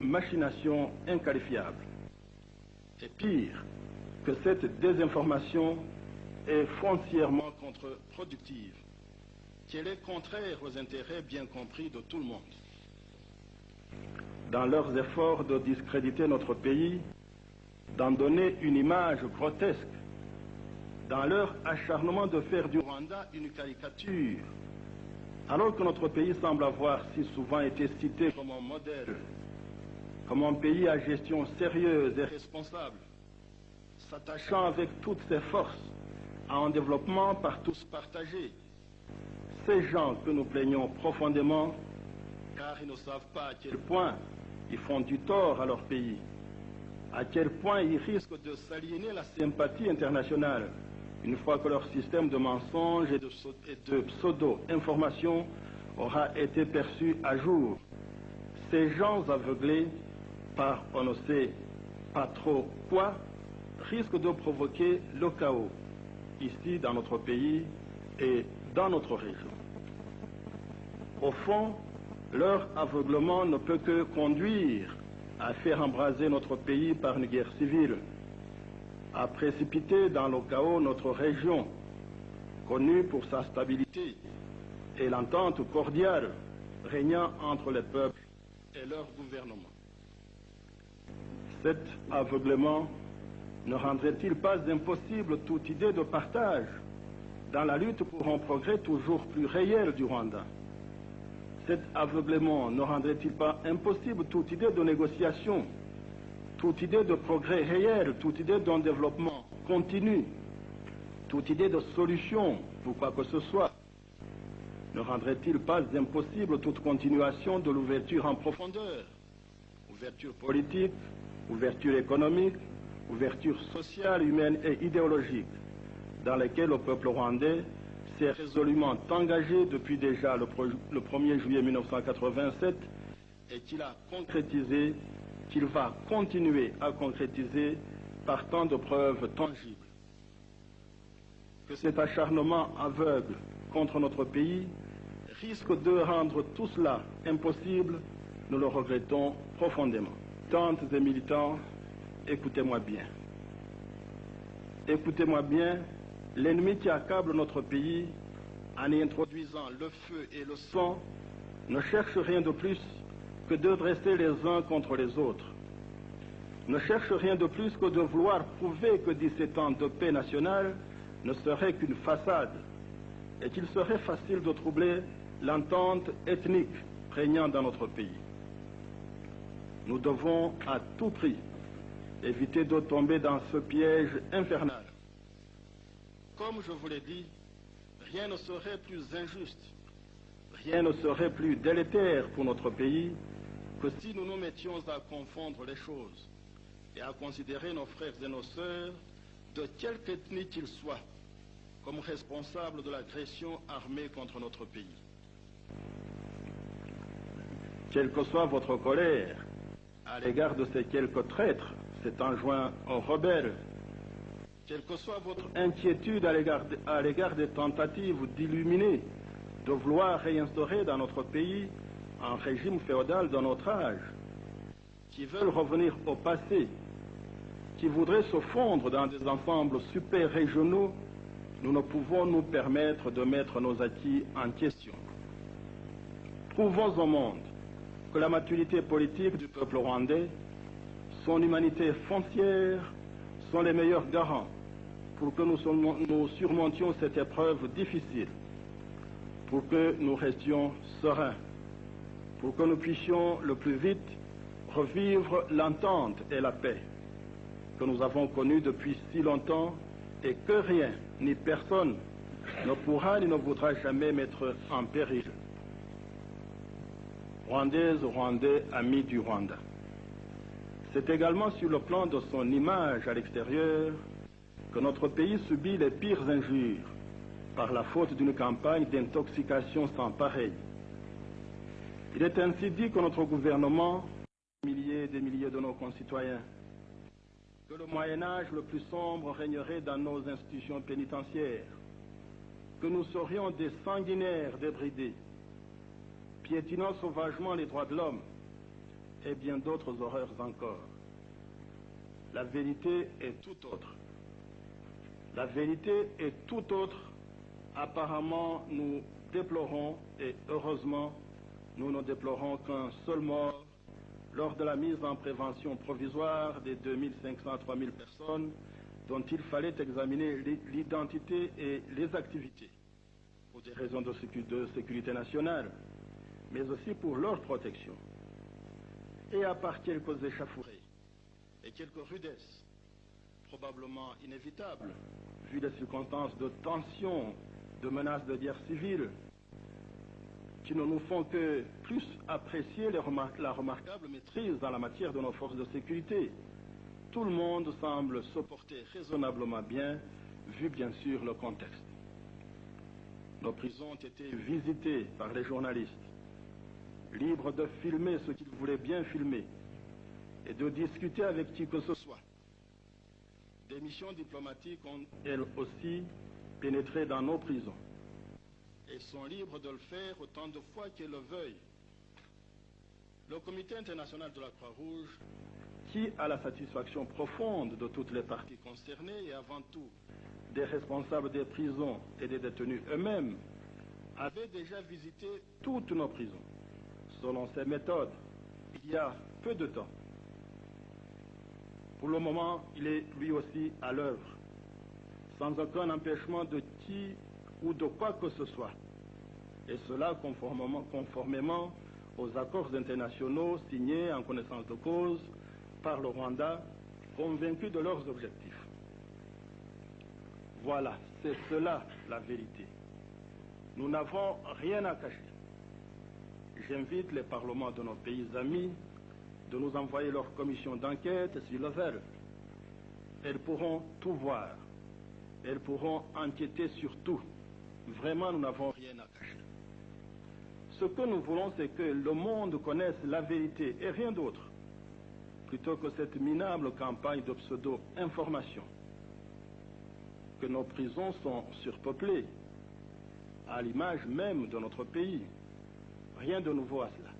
machination inqualifiable. Et pire, que cette désinformation est foncièrement contre-productive, qu'elle est contraire aux intérêts bien compris de tout le monde. Dans leurs efforts de discréditer notre pays, d'en donner une image grotesque, dans leur acharnement de faire du Rwanda une caricature, alors que notre pays semble avoir si souvent été cité comme un modèle, comme un pays à gestion sérieuse et responsable, s'attachant avec toutes ses forces à un développement par tous partagé. Ces gens que nous plaignons profondément, car ils ne savent pas à quel point ils font du tort à leur pays, à quel point ils risquent de s'aliéner la sympathie internationale, une fois que leur système de mensonges et de pseudo-information aura été perçu à jour. Ces gens aveuglés par on ne sait pas trop quoi risquent de provoquer le chaos ici dans notre pays et dans notre région. Au fond, leur aveuglement ne peut que conduire à faire embraser notre pays par une guerre civile, à précipiter dans le chaos notre région, connue pour sa stabilité et l'entente cordiale régnant entre les peuples et leur gouvernement. Cet aveuglement ne rendrait-il pas impossible toute idée de partage dans la lutte pour un progrès toujours plus réel du Rwanda? Cet aveuglement ne rendrait-il pas impossible toute idée de négociation, toute idée de progrès réel, toute idée d'un développement continu, toute idée de solution pour quoi que ce soit? Ne rendrait-il pas impossible toute continuation de l'ouverture en profondeur, ouverture politique, ouverture économique, ouverture sociale, humaine et idéologique, dans lesquelles le peuple rwandais s'est résolument engagé depuis déjà le 1er juillet 1987 et qu'il a concrétisé, qu'il va continuer à concrétiser par tant de preuves tangibles. Que cet acharnement aveugle contre notre pays risque de rendre tout cela impossible, nous le regrettons profondément. Militantes et militants, écoutez-moi bien. Écoutez-moi bien, l'ennemi qui accable notre pays en y introduisant le feu et le sang ne cherche rien de plus que de dresser les uns contre les autres. Ne cherche rien de plus que de vouloir prouver que 17 ans de paix nationale ne serait qu'une façade et qu'il serait facile de troubler l'entente ethnique régnant dans notre pays. Nous devons à tout prix éviter de tomber dans ce piège infernal. Comme je vous l'ai dit, rien ne serait plus injuste, rien ne serait plus délétère pour notre pays que si nous nous mettions à confondre les choses et à considérer nos frères et nos sœurs, de quelque ethnie qu'ils soient, comme responsables de l'agression armée contre notre pays. Quelle que soit votre colère à l'égard de ces quelques traîtres s'étant joints aux rebelles, quelle que soit votre inquiétude à l'égard des tentatives d'illuminer, de vouloir réinstaurer dans notre pays un régime féodal d'un autre âge, qui veulent revenir au passé, qui voudraient se fondre dans des ensembles super-régionaux, nous ne pouvons nous permettre de mettre nos acquis en question. Prouvons au monde que la maturité politique du peuple rwandais, son humanité foncière, sont les meilleurs garants pour que nous surmontions cette épreuve difficile, pour que nous restions sereins, pour que nous puissions le plus vite revivre l'entente et la paix que nous avons connues depuis si longtemps et que rien ni personne ne pourra ni ne voudra jamais mettre en péril. Rwandaises, Rwandais, amis du Rwanda. C'est également sur le plan de son image à l'extérieur que notre pays subit les pires injures par la faute d'une campagne d'intoxication sans pareil. Il est ainsi dit que notre gouvernement, des milliers de nos concitoyens, que le Moyen-Âge le plus sombre régnerait dans nos institutions pénitentiaires, que nous serions des sanguinaires débridés, piétinant sauvagement les droits de l'homme, et bien d'autres horreurs encore. La vérité est tout autre. La vérité est tout autre. Apparemment, nous déplorons, et heureusement, nous ne déplorons qu'un seul mort lors de la mise en prévention provisoire des 2500 à 3000 personnes dont il fallait examiner l'identité et les activités pour des raisons de sécurité nationale, mais aussi pour leur protection. Et à part quelques échauffourées et quelques rudesses, probablement inévitables, vu les circonstances de tension, de menaces de guerre civile, qui ne nous font que plus apprécier la remarquable maîtrise dans la matière de nos forces de sécurité. Tout le monde semble se porter raisonnablement bien, vu bien sûr le contexte. Nos prisons ont été visitées par les journalistes, libres de filmer ce qu'ils voulaient bien filmer et de discuter avec qui que ce soit. Des missions diplomatiques ont, elles aussi, pénétré dans nos prisons et sont libres de le faire autant de fois qu'elles le veuillent. Le Comité international de la Croix-Rouge, qui a la satisfaction profonde de toutes les parties concernées et avant tout des responsables des prisons et des détenus eux-mêmes, avait déjà visité toutes nos prisons, selon ses méthodes, il y a peu de temps. Pour le moment, il est lui aussi à l'œuvre, sans aucun empêchement de qui ou de quoi que ce soit, et cela conformément aux accords internationaux signés en connaissance de cause par le Rwanda, convaincu de leurs objectifs. Voilà, c'est cela la vérité. Nous n'avons rien à cacher. J'invite les parlements de nos pays amis de nous envoyer leurs commissions d'enquête s'ils le veulent. Elles pourront tout voir. Elles pourront enquêter sur tout. Vraiment, nous n'avons rien à cacher. Ce que nous voulons, c'est que le monde connaisse la vérité et rien d'autre, plutôt que cette minable campagne de pseudo-information. Que nos prisons sont surpeuplées, à l'image même de notre pays. Rien de nouveau à cela.